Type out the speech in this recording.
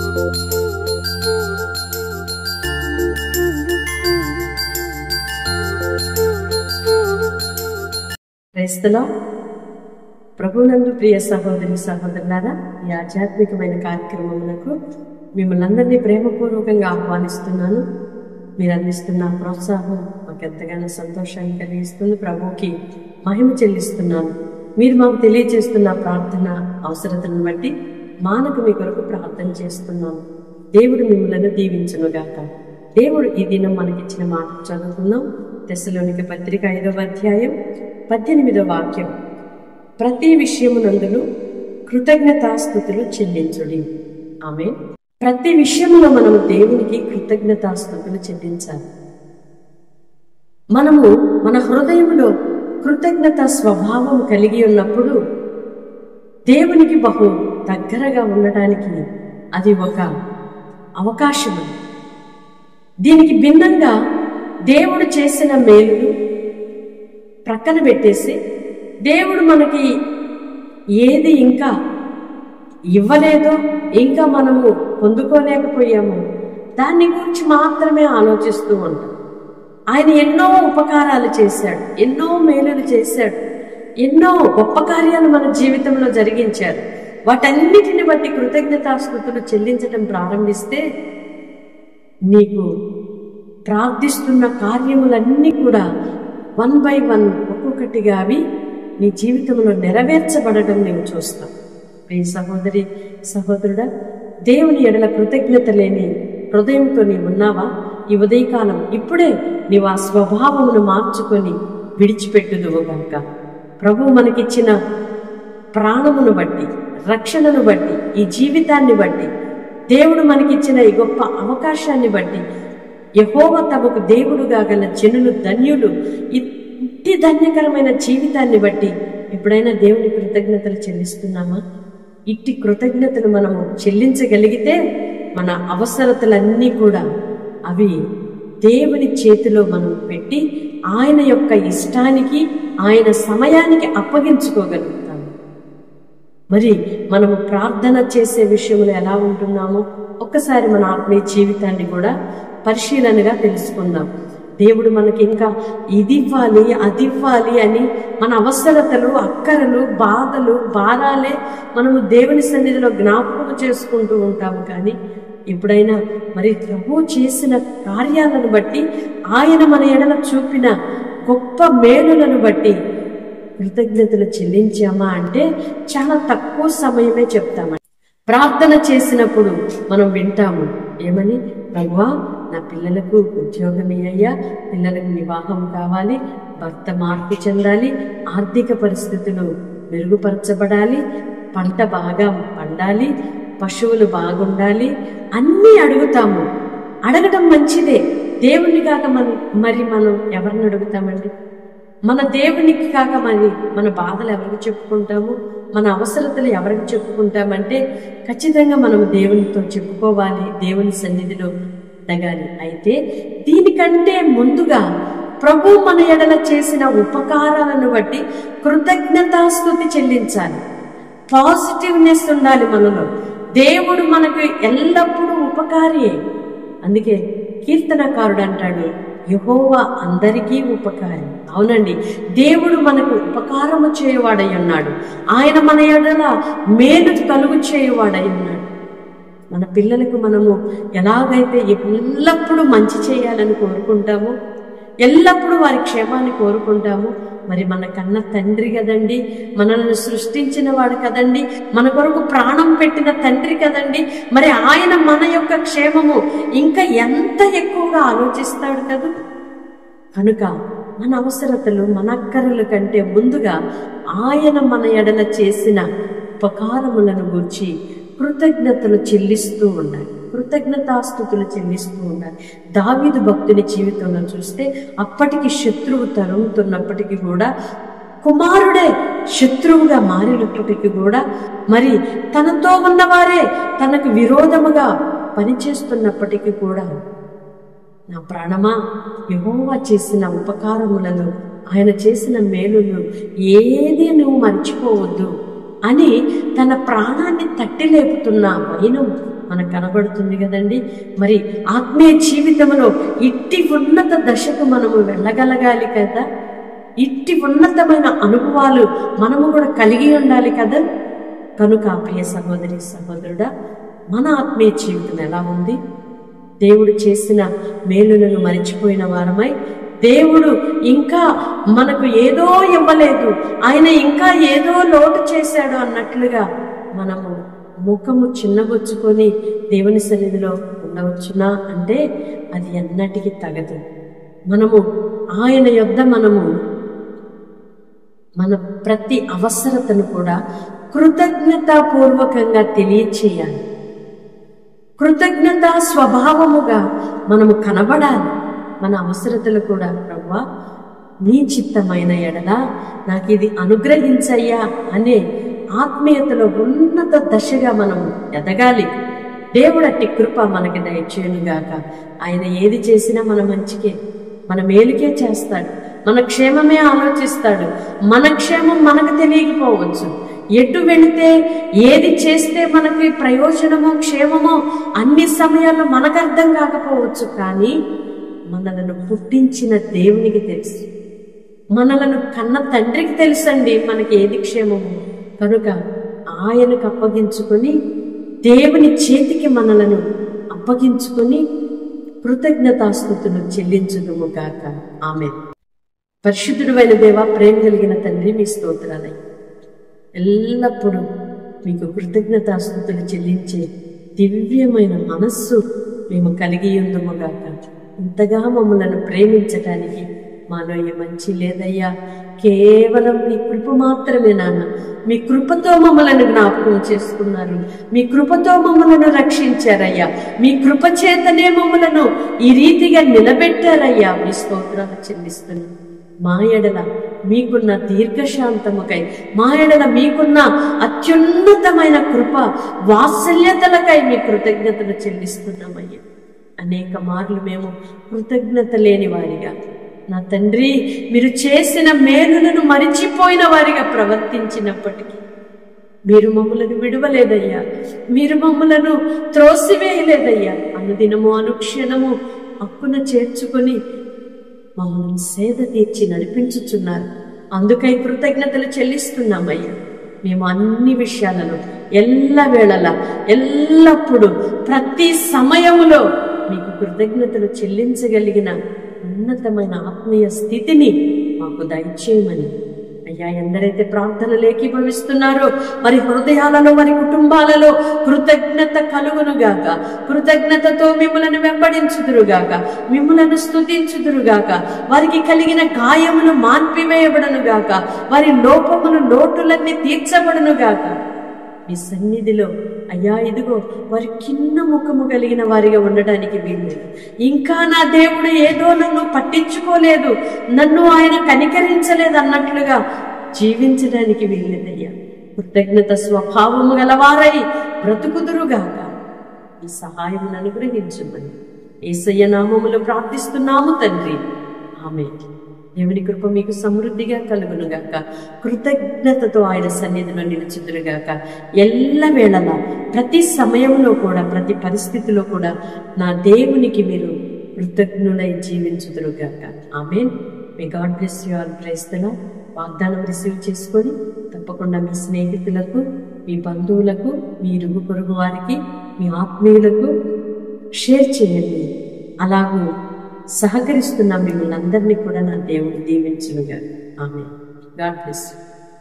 క్రైస్తలో ప్రభునందు ప్రియ సహోదరి సహోదరులారా, ఈ ఆధ్యాత్మికమైన కార్యక్రమములకు మిమ్మల్ని అందరినీ ప్రేమపూర్వకంగా ఆహ్వానిస్తున్నాను. మీరు అందిస్తున్న ప్రోత్సాహం మాకు ఎంతగానో సంతోషాన్ని కలిగిస్తుంది. ప్రభువుకి మహిమ చెల్లిస్తున్నాను. మీరు మాకు తెలియజేస్తున్న ప్రార్థన అవసరతను బట్టి మానకు మీ కొరకు ప్రార్థన చేస్తున్నాను. దేవుడు మిమ్మల్ని దీవించునుగాక. దేవుడు ఈ దినం మనకిచ్చిన మాట చదువుకుందాం. తెస్సలోనిక పత్రిక 5వ అధ్యాయం 18వ వాక్యం. ప్రతి విషయమునందును కృతజ్ఞతాస్తుతులు చెల్లించుడి. ఆమేన్. ప్రతి విషయంలో మనము దేవునికి కృతజ్ఞతాస్తుతులు చెల్లించాలి. మనము మన హృదయంలో కృతజ్ఞత స్వభావం కలిగి ఉన్నప్పుడు దేవునికి బహు దగ్గరగా ఉండటానికి అది ఒక అవకాశం. దీనికి భిన్నంగా దేవుడు చేసిన మేలును ప్రక్కన పెట్టేసి, దేవుడు మనకి ఏది ఇంకా ఇవ్వలేదో, ఇంకా మనము పొందుకోలేకపోయామో దాన్ని గురించి మాత్రమే ఆలోచిస్తూ ఉంటాం. ఆయన ఎన్నో ఉపకారాలు చేశాడు, ఎన్నో మేలులు చేశాడు, ఎన్నో గొప్ప కార్యాలు మన జీవితంలో జరిగించారు. వాటన్నిటిని బట్టి కృతజ్ఞతాస్తుతులు చెల్లించడం ప్రారంభిస్తే నీకు ప్రార్థిస్తున్న కార్యములన్నీ కూడా 1 by 1 ఒక్కొక్కటిగా అవి నీ జీవితంలో నెరవేర్చబడడం నేను చూస్తాను. ప్రియ సహోదరి సహోదరుడా, దేవుని ఎడల కృతజ్ఞత లేని హృదయంతో నీవు ఉన్నావా? ఈ ఉదయకాలం ఇప్పుడే నీవు ఆ స్వభావమును మార్చుకొని విడిచిపెట్టుదువు గనుక ప్రభు మనకిచ్చిన ప్రాణమును బట్టి, రక్షణను బట్టి, ఈ జీవితాన్ని బట్టి, దేవుడు మనకిచ్చిన ఈ గొప్ప అవకాశాన్ని బట్టి, యెహోవా తమకు దేవుడుగా గల జనులు ధన్యులు. ఇట్టి ధన్యకరమైన జీవితాన్ని బట్టి ఎప్పుడైనా దేవుని కృతజ్ఞతలు చెల్లిస్తున్నామా? ఇట్టి కృతజ్ఞతలు మనము చెల్లించగలిగితే మన అవసరతలన్నీ కూడా అవి దేవుని చేతిలో మనం పెట్టి ఆయన యొక్క ఇష్టానికి, ఆయన సమయానికి అప్పగించుకోగలుగుతాము. మరి మనము ప్రార్థన చేసే విషయంలో ఎలా ఉంటున్నామో ఒక్కసారి మన ఆత్మీయ జీవితాన్ని కూడా పరిశీలనగా తెలుసుకుందాం. దేవుడు మనకి ఇంకా ఇది ఇవ్వాలి, అది ఇవ్వాలి అని మన అవసరతలు, అక్కరలు, బాధలు, భారాలే మనము దేవుని సన్నిధిలో జ్ఞాపకం చేసుకుంటూ ఉంటాము. కానీ ఎప్పుడైనా మరి ప్రభు చేసిన కార్యాలను బట్టి, ఆయన మన ఎడల చూపిన గొప్ప మేలులను బట్టి కృతజ్ఞతలు చెల్లించామా అంటే చాలా తక్కువ సమయమే చెప్తామని. ప్రార్థన చేసినప్పుడు మనం వింటాము ఏమని? ప్రభువా, నా పిల్లలకు ఉద్యోగం అయ్యా, పిల్లలకు వివాహం కావాలి, భర్త మార్పు చెందాలి, ఆర్థిక పరిస్థితులు మెరుగుపరచబడాలి, పంట బాగా పండాలి, పశువులు బాగుండాలి, అన్నీ అడుగుతాము. అడగడం మంచిదే. దేవుని కాక మరి మనం ఎవరిని అడుగుతామండి? మన దేవునికి కాక మరి మన బాధలు ఎవరికి చెప్పుకుంటాము? మన అవసరతలు ఎవరికి చెప్పుకుంటామంటే ఖచ్చితంగా మనము దేవునితో చెప్పుకోవాలి, దేవుని సన్నిధిలో అడగాలి. అయితే దీనికంటే ముందుగా ప్రభు మన ఎడల చేసిన ఉపకారాలను బట్టి కృతజ్ఞతాస్తుతి చెల్లించాలి. పాజిటివ్నెస్ ఉండాలి మనలో. దేవుడు మనకు ఎల్లప్పుడూ ఉపకారియే. అందుకే కీర్తనకారుడు అంటాడు, యెహోవా అందరికీ ఉపకారి. అవునండి, దేవుడు మనకు ఉపకారము చేయవాడై ఉన్నాడు. ఆయన మన ఎడల మేలు కలుగు చేయవాడై ఉన్నాడు. మన పిల్లలకు మనము ఎలాగైతే ఎల్లప్పుడూ మంచి చేయాలని కోరుకుంటామో, ఎల్లప్పుడూ వారి క్షేమాన్ని కోరుకుంటాము, మరి మన కన్న తండ్రి కదండి, మనల్ని సృష్టించిన వాడు కదండి, మన కొరకు ప్రాణం పెట్టిన తండ్రి కదండి, మరి ఆయన మన యొక్క క్షేమము ఇంకా ఎంత ఎక్కువగా ఆలోచిస్తాడు కదా. కనుక మన అవసరతలు, మన అక్కరల కంటే ముందుగా ఆయన మన ఎడల చేసిన ఉపకారములను గురించి కృతజ్ఞతలు చెల్లిస్తూ ఉండాలి, కృతజ్ఞతాస్తుతులు చెల్లిస్తూ ఉండాలి. దావీదు భక్తుని జీవితంలో చూస్తే అప్పటికి శత్రువు తరుముతున్నప్పటికీ కూడా, కుమారుడే శత్రువుగా మారినప్పటికీ కూడా, మరి తనతో ఉన్నవారే తనకు విరోధముగా పనిచేస్తున్నప్పటికీ కూడా, నా ప్రాణమా, యెహోవా చేసిన ఉపకారములను, ఆయన చేసిన మేలును ఏది నువ్వు మర్చిపోవద్దు అని తన ప్రాణాన్ని తట్టి లేపుతున్న వైనం మనకు కనబడుతుంది కదండి. మరి ఆత్మీయ జీవితంలో ఇట్టి ఉన్నత దశకు మనము వెళ్ళగలగాలి కదా, ఇట్టి ఉన్నతమైన అనుభవాలు మనము కూడా కలిగి ఉండాలి కదా. కనుక ప్రియ సహోదరి సహోదరుడా, మన ఆత్మీయ జీవితం ఎలా ఉంది? దేవుడు చేసిన మేలులను మరిచిపోయిన వారమై, దేవుడు ఇంకా మనకు ఏదో ఇవ్వలేదు, ఆయన ఇంకా ఏదో లోటు చేశాడు అన్నట్లుగా మనము ముఖము చిన్నబుచ్చుకొని దేవుని సన్నిధిలో ఉండవచ్చునా అంటే అది ఎన్నటికీ తగదు. మనము ఆయన యొద్ద మనము మన ప్రతి అవసరతను కూడా కృతజ్ఞతాపూర్వకంగా తెలియచేయాలి. కృతజ్ఞత స్వభావముగా మనము కనబడాలి. మన అవసరతలు కూడా, ప్రభువా నీ చిత్తమైన ఎడల నాకు ఇది అనుగ్రహించయ్యా అనే ఆత్మీయతలో ఉన్నత దశగా మనం ఎదగాలి. దేవుడు అట్టి కృప మనకి దయచేయునుగాక. ఆయన ఏది చేసినా మన మంచికే, మన మేలుకే చేస్తాడు, మన క్షేమమే ఆలోచిస్తాడు. మన క్షేమం మనకు తెలియకపోవచ్చు, ఎటు వెళితే ఏది చేస్తే మనకి ప్రయోజనమో క్షేమమో అన్ని సమయాల్లో మనకు అర్థం కాకపోవచ్చు. కానీ మనలను పుట్టించిన దేవునికి తెలుసు, మనలను కన్న తండ్రికి తెలుసండి మనకి ఏది క్షేమమో. కనుక ఆయనకు అప్పగించుకొని, దేవుని చేతికి మనలను అప్పగించుకొని కృతజ్ఞతాస్తుతులు చెల్లించుదుము గాక. ఆమేన్. పరిశుద్ధుడైన దేవా, ప్రేమ కలిగిన తండ్రి, మీ స్తోత్రాలై ఎల్లప్పుడూ మీకు కృతజ్ఞతాస్తుతులు చెల్లించే దివ్యమైన మనస్సు మేము కలిగి ఉందుము గాక. ఇంతగా మమ్మలను ప్రేమించటానికి మాలో ఏ మంచి లేదయ్యా, కేవలం మీ కృప మాత్రమే నాన్న. మీ కృపతో మమ్మలను జ్ఞాపకం చేసుకున్నారు, మీ కృపతో మమ్మలను రక్షించారయ్యా, మీ కృప చేతనే మమ్మలను ఈ రీతిగా నిలబెట్టారయ్యా. మీ స్తోత్రాలు చెల్లిస్తున్నాను. మా ఎడల మీకున్న దీర్ఘశాంతముకై, మా ఎడల మీకున్న అత్యున్నతమైన కృప వాత్సల్యతలకై మీ కృతజ్ఞతలు చెల్లిస్తున్నామయ్యా. అనేక మార్లు మేము కృతజ్ఞత లేని వారిగా, నా తండ్రి మీరు చేసిన మేలులను మరిచిపోయిన వారిగా ప్రవర్తించినప్పటికీ మీరు మమ్మలను విడువలేదయ్యా, మీరు మమ్మలను త్రోసివేయలేదయ్యా. అనుదినము అనుక్షణము హక్కున చేర్చుకొని మమ్మల్ని సేద తీర్చి నడిపించుచున్నారు. అందుకై కృతజ్ఞతలు చెల్లిస్తున్నామయ్యా. మేము అన్ని విషయాలను ఎల్లవేళలా ఎల్లప్పుడూ ప్రతి సమయములో మీకు కృతజ్ఞతలు చెల్లించగలిగిన ఉన్నతమైన ఆత్మీయ స్థితిని మాకు దయచేయమని అయ్యా, ఎందరైతే ప్రార్థనలు ఏకీభవిస్తున్నారో వారి హృదయాలలో, వారి కుటుంబాలలో కృతజ్ఞత కలుగునుగాక. కృతజ్ఞతతో మిమ్మలను వెంబడించుదురుగాక, మిమ్మలను స్తుతించుదురుగాక. వారికి కలిగిన గాయములు మాన్పివేయబడునుగాక, వారి లోపములు లోటులన్నీ తీర్చబడునుగాక. మీ సన్నిధిలో అయ్యా, ఇదిగో వారి కింద ముఖము కలిగిన వారిగా ఉండడానికి వీల్లేదు. ఇంకా నా దేవుడు ఏదో నన్ను పట్టించుకోలేదు, నన్ను ఆయన కనికరించలేదు అన్నట్లుగా జీవించడానికి వీల్లేదయ్యా. కృతజ్ఞత స్వభావము గలవారై బ్రతుకుదురుగాక. ఈ సహాయం అనుగ్రహించమని యేసయ్య నామములో ప్రార్థిస్తున్నాము తండ్రి. ఆమేన్. దేవుని కృప మీకు సమృద్ధిగా కలుగునుగాక. కృతజ్ఞతతో ఆయన సన్నిధిలో నిలుచుదురుగాక. ఎల్లవేళలా ప్రతి సమయంలో కూడా, ప్రతి పరిస్థితిలో కూడా నా దేవునికి మీరు కృతజ్ఞులై జీవించుదురుగాక. ఆమేన్. May God bless you all. Praise the Lord. వాగ్దానం రిసీవ్ చేసుకొని తప్పకుండా మీ స్నేహితులకు, మీ బంధువులకు, మీ ఇరుగు పొరుగు వారికి, మీ ఆత్మీయులకు షేర్ చేయండి. అలాగూ సహకరిస్తున్న మిమ్మల్ని అందరినీ కూడా నా దేవుడు దీవించునుగా. ఆమేన్. God bless you.